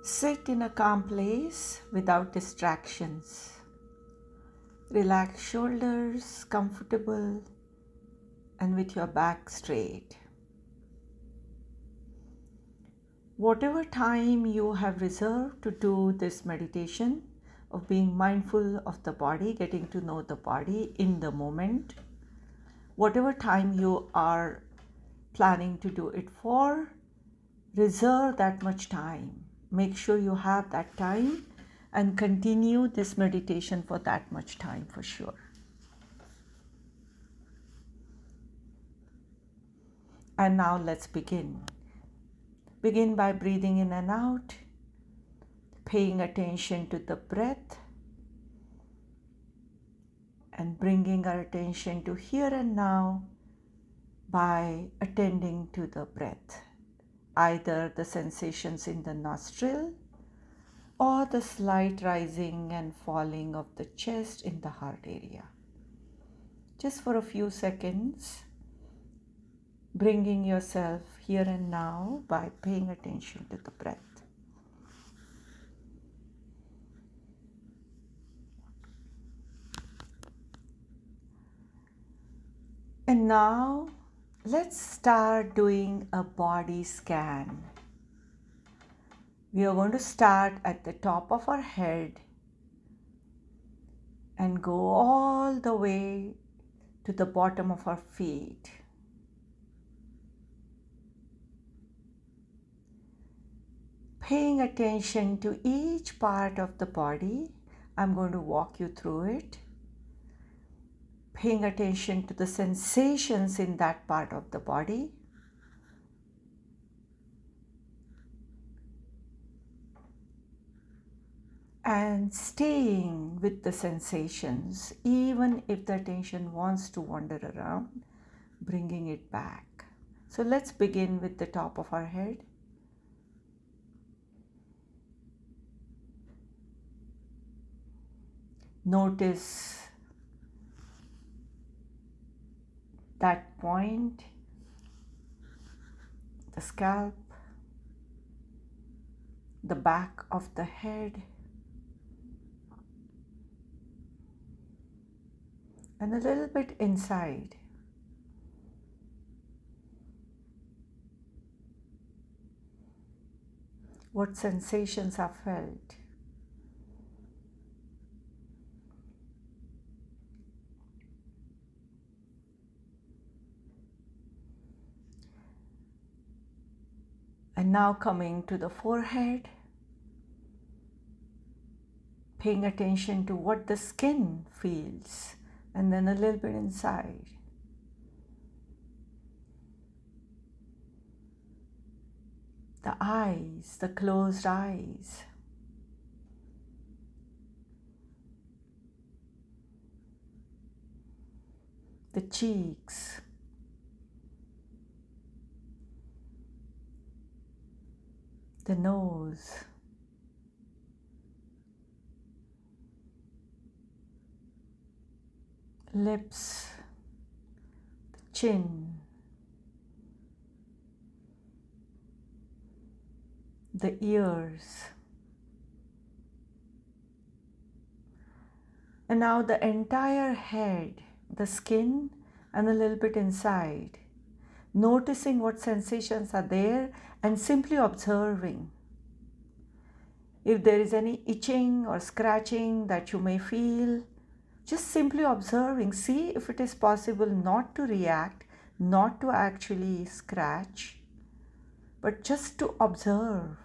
Sit in a calm place without distractions. Relax shoulders, comfortable, and with your back straight. Whatever time you have reserved to do this meditation of being mindful of the body, getting to know the body in the moment, whatever time you are planning to do it for, reserve that much time. Make sure you have that time and continue this meditation for that much time for sure. And now let's begin. Begin by breathing in and out, paying attention to the breath, and bringing our attention to here and now by attending to the breath, either the sensations in the nostril or the slight rising and falling of the chest in the heart area. Just for a few seconds, bringing yourself here and now by paying attention to the breath. And now let's start doing a body scan. We are going to start at the top of our head and go all the way to the bottom of our feet. Paying attention to each part of the body, I'm going to walk you through it. Paying attention to the sensations in that part of the body. And staying with the sensations, even if the attention wants to wander around, bringing it back. So let's begin with the top of our head. Notice that point, the scalp, the back of the head, and a little bit inside. What sensations are felt? And now coming to the forehead, paying attention to what the skin feels, and then a little bit inside. The eyes, the closed eyes. The cheeks. The nose. Lips. The chin. The ears. And now the entire head, the skin, and a little bit inside. Noticing what sensations are there and simply observing. If there is any itching or scratching that you may feel, just simply observing. See if it is possible not to react, not to actually scratch, but just to observe.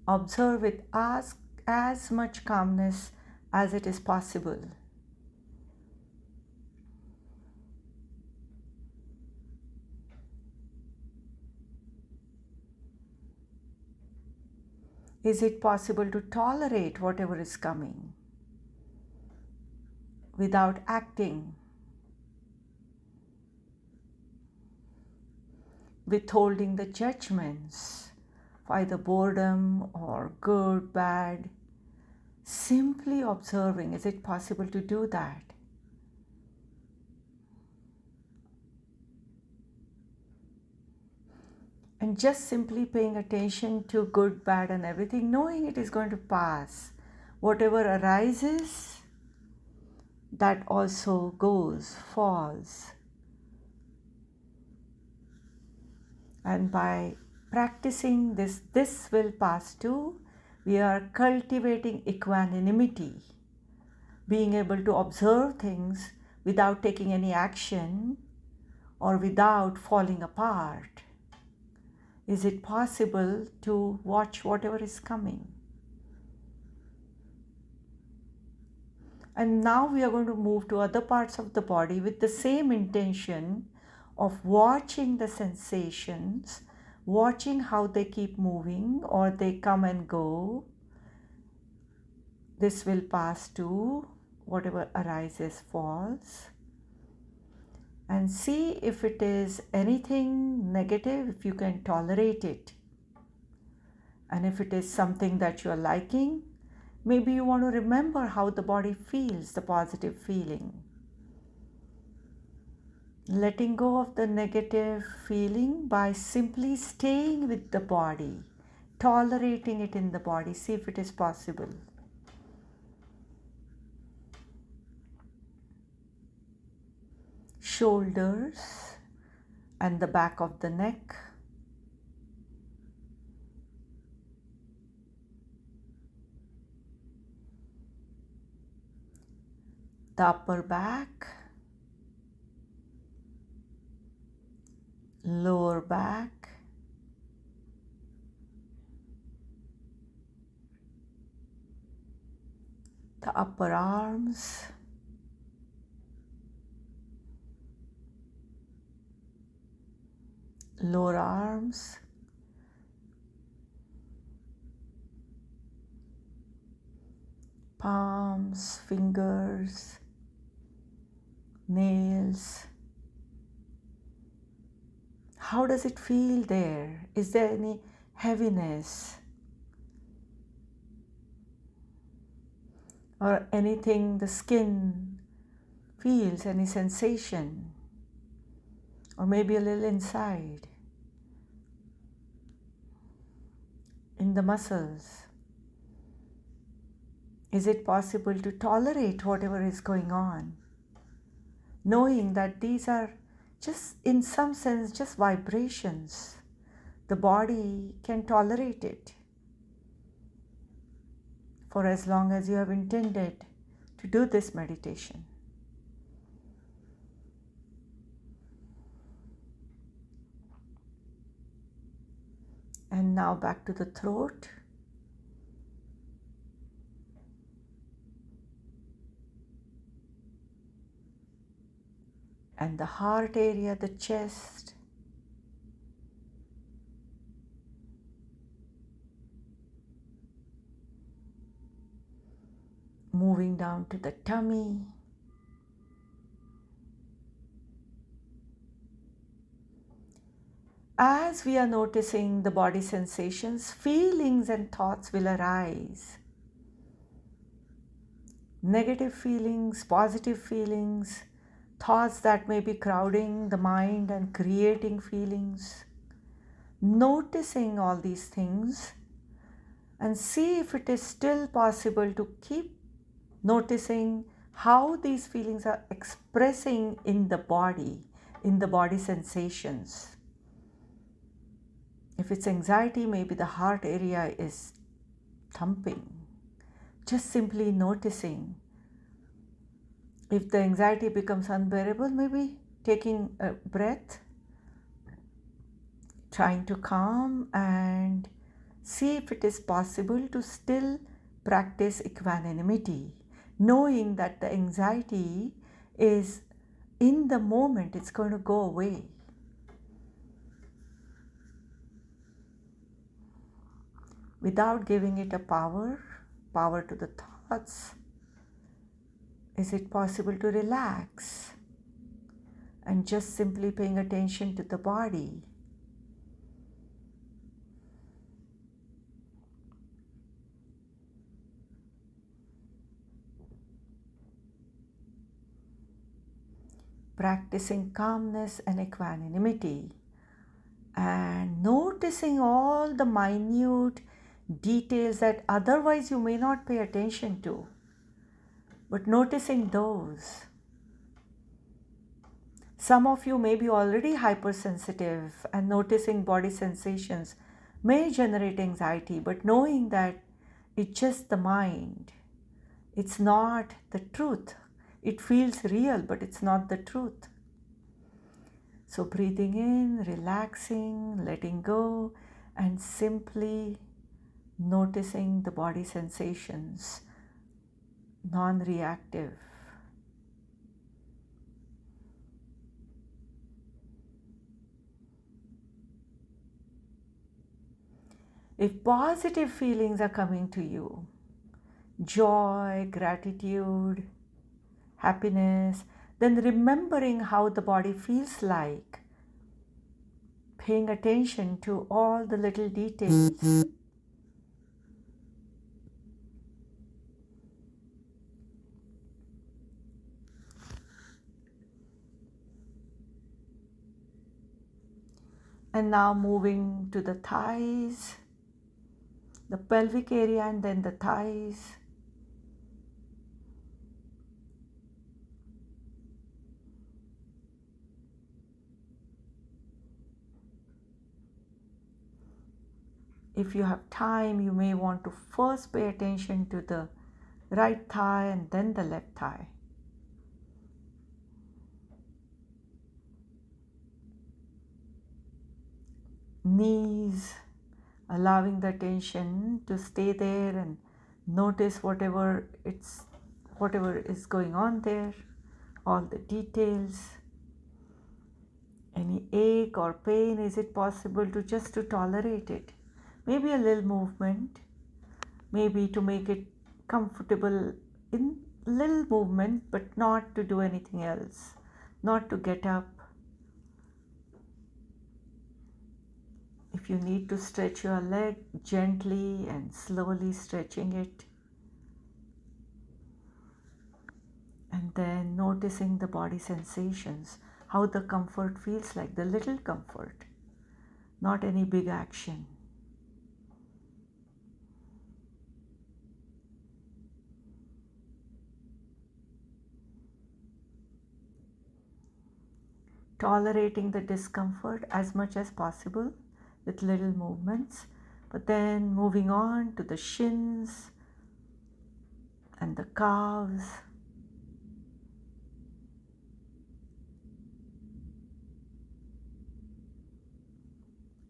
Observe with as much calmness as it is possible. Is it possible to tolerate whatever is coming without acting, withholding the judgments of either boredom or good, bad? Simply observing, is it possible to do that? And just simply paying attention to good, bad, and everything, knowing it is going to pass. Whatever arises, that also goes, falls. And by practicing this will pass too, we are cultivating equanimity, being able to observe things without taking any action or without falling apart. Is it possible to watch whatever is coming? And now we are going to move to other parts of the body with the same intention of watching the sensations, watching how they keep moving or they come and go. This will pass too, whatever arises falls. And see if it is anything negative, if you can tolerate it. And if it is something that you are liking, maybe you want to remember how the body feels, the positive feeling. Letting go of the negative feeling by simply staying with the body, tolerating it in the body. See if it is possible. Shoulders and the back of the neck. The upper back, lower back, the upper arms, lower arms, palms, fingers, nails. How does it feel there? Is there any heaviness or anything the skin feels, any sensation, or maybe a little inside in the muscles? Is it possible to tolerate whatever is going on, knowing that these are just, in some sense, just vibrations? The body can tolerate it for as long as you have intended to do this meditation. And now back to the throat. And the heart area, the chest. Moving down to the tummy. As we are noticing the body sensations, feelings and thoughts will arise. Negative feelings, positive feelings, thoughts that may be crowding the mind and creating feelings. Noticing all these things and see if it is still possible to keep noticing how these feelings are expressing in the body sensations. If it's anxiety, maybe the heart area is thumping. Just simply noticing. If the anxiety becomes unbearable, maybe taking a breath, trying to calm and see if it is possible to still practice equanimity, knowing that the anxiety is in the moment, it's going to go away. Without giving it a power to the thoughts, is it possible to relax and just simply paying attention to the body? Practicing calmness and equanimity, and noticing all the minute details that otherwise you may not pay attention to, but noticing those. Some of you may be already hypersensitive, and noticing body sensations may generate anxiety, but knowing that it's just the mind, it's not the truth. It feels real, but it's not the truth. So, breathing in, relaxing, letting go, and simply noticing the body sensations, non reactive. If positive feelings are coming to you, joy, gratitude, happiness, then remembering how the body feels like, paying attention to all the little details. And now moving to the thighs, the pelvic area, and then the thighs. If you have time, you may want to first pay attention to the right thigh and then the left thigh. Knees, allowing the attention to stay there and notice whatever is going on there, all the details. Any ache or pain, is it possible to just to tolerate it? Maybe a little movement, maybe to make it comfortable in little movement, but not to do anything else, not to get up. If you need to stretch your leg, gently and slowly stretching it. And then noticing the body sensations, how the comfort feels like, the little comfort, not any big action. Tolerating the discomfort as much as possible with little movements, but then moving on to the shins and the calves.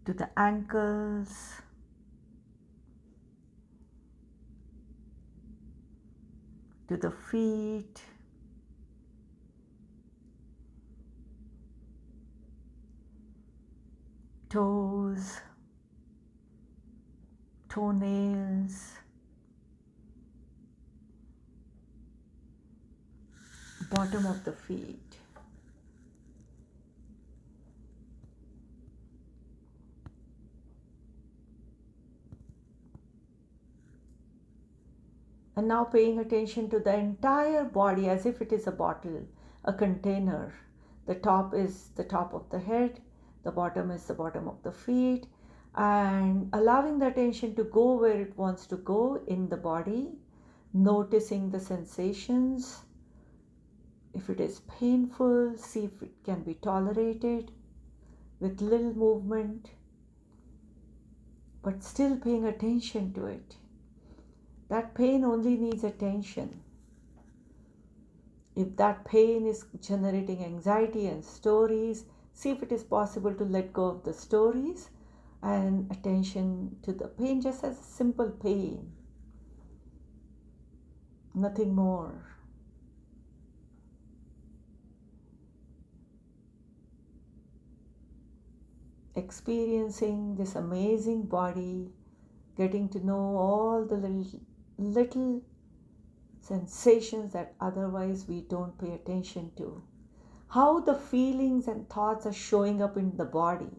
To the ankles, to the feet, toes, toenails, bottom of the feet. And now paying attention to the entire body as if it is a bottle, a container. The top is the top of the head, the bottom is the bottom of the feet, and allowing the attention to go where it wants to go in the body, noticing the sensations. If it is painful, see if it can be tolerated with little movement, but still paying attention to it. That pain only needs attention. If that pain is generating anxiety and stories, see if it is possible to let go of the stories and attention to the pain just as a simple pain. Nothing more. Experiencing this amazing body, getting to know all the little sensations that otherwise we don't pay attention to. How the feelings and thoughts are showing up in the body.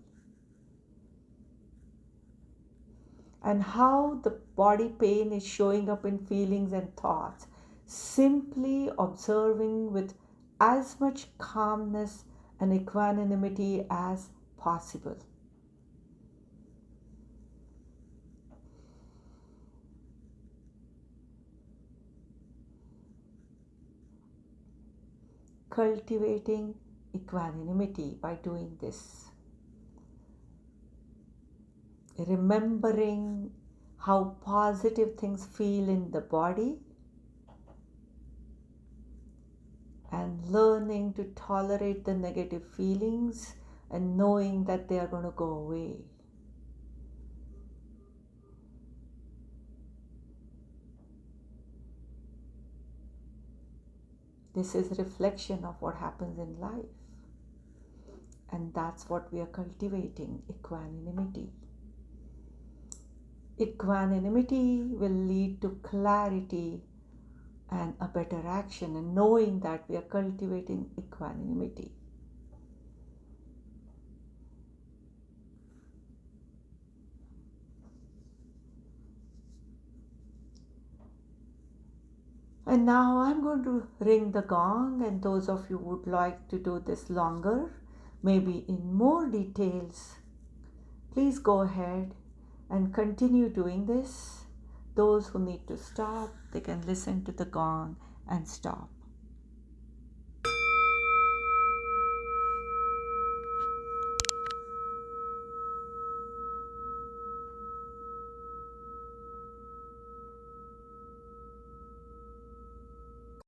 And how the body pain is showing up in feelings and thoughts. Simply observing with as much calmness and equanimity as possible. cultivating equanimity by doing this. Remembering how positive things feel in the body and learning to tolerate the negative feelings and knowing that they are going to go away. This is a reflection of what happens in life. And that's what we are cultivating, equanimity. Equanimity will lead to clarity and a better action, and knowing that we are cultivating equanimity. And now I'm going to ring the gong, and those of you who would like to do this longer, maybe in more details, please go ahead and continue doing this. Those who need to stop, they can listen to the gong and stop.